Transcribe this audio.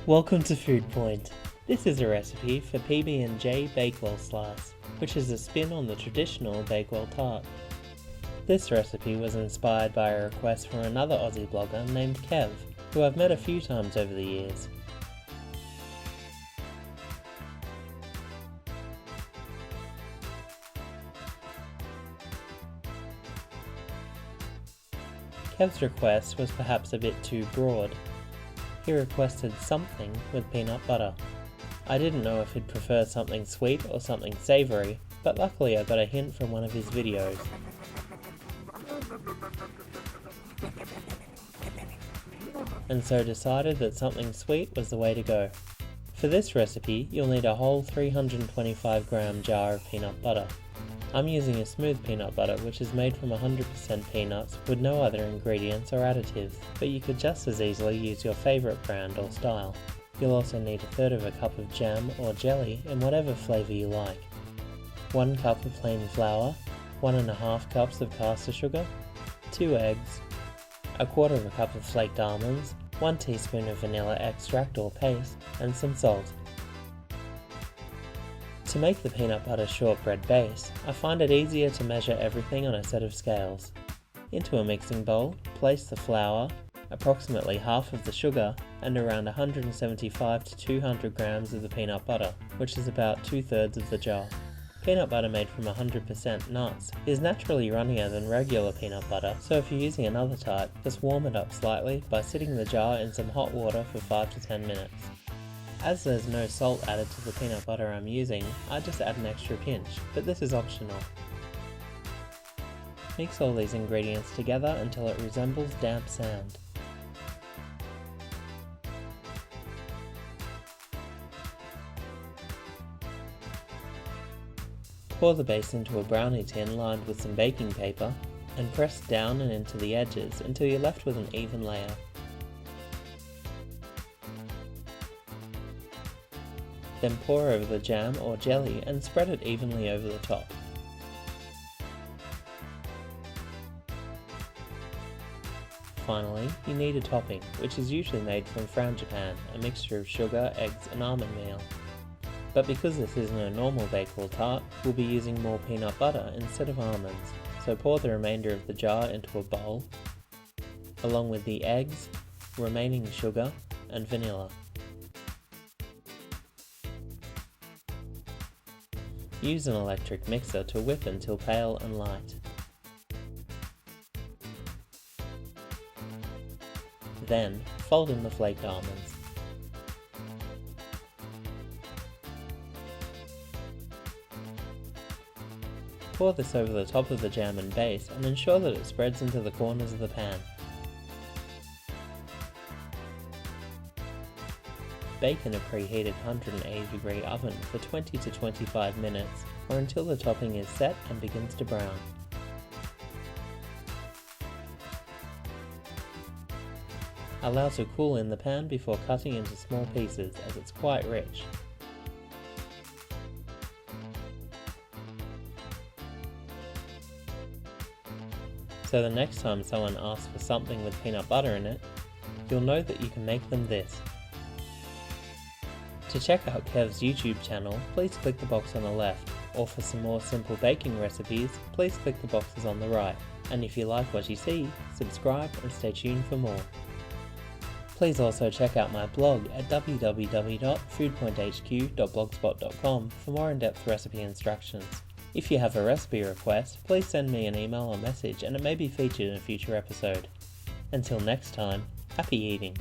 Welcome to FoodPoint. This is a recipe for PB&J Bakewell slice, which is a spin on the traditional Bakewell tart. This recipe was inspired by a request from another Aussie blogger named Kev, who I've met a few times over the years. Kev's request was perhaps a bit too broad. He requested something with peanut butter. I didn't know if he'd prefer something sweet or something savoury, but luckily I got a hint from one of his videos. And so decided that something sweet was the way to go. For this recipe, you'll need a whole 325 gram jar of peanut butter. I'm using a smooth peanut butter which is made from 100% peanuts with no other ingredients or additives, but you could just as easily use your favourite brand or style. You'll also need 1/3 of a cup of jam or jelly in whatever flavour you like, 1 cup of plain flour, 1½ cups of caster sugar, 2 eggs, 1/4 cup of flaked almonds, 1 teaspoon of vanilla extract or paste, and some salt. To make the peanut butter shortbread base, I find it easier to measure everything on a set of scales. Into a mixing bowl, place the flour, approximately half of the sugar, and around 175 to 200 grams of the peanut butter, which is about 2/3 of the jar. Peanut butter made from 100% nuts is naturally runnier than regular peanut butter, so if you're using another type, just warm it up slightly by sitting the jar in some hot water for 5 to 10 minutes. As there's no salt added to the peanut butter I'm using, I just add an extra pinch, but this is optional. Mix all these ingredients together until it resembles damp sand. Pour the base into a brownie tin lined with some baking paper, and press down and into the edges until you're left with an even layer. Then pour over the jam or jelly and spread it evenly over the top. Finally, you need a topping, which is usually made from frangipane, a mixture of sugar, eggs and almond meal. But because this isn't a normal Bakewell tart, we'll be using more peanut butter instead of almonds, so pour the remainder of the jar into a bowl, along with the eggs, remaining sugar and vanilla. Use an electric mixer to whip until pale and light. Then, fold in the flaked almonds. Pour this over the top of the jam and base and ensure that it spreads into the corners of the pan. Bake in a preheated 180-degree oven for 20 to 25 minutes or until the topping is set and begins to brown. Allow to cool in the pan before cutting into small pieces as it's quite rich. So the next time someone asks for something with peanut butter in it, you'll know that you can make them this. To check out Kev's YouTube channel, please click the box on the left, or for some more simple baking recipes, please click the boxes on the right. And if you like what you see, subscribe and stay tuned for more. Please also check out my blog at www.foodpointhq.blogspot.com for more in-depth recipe instructions. If you have a recipe request, please send me an email or message and it may be featured in a future episode. Until next time, happy eating!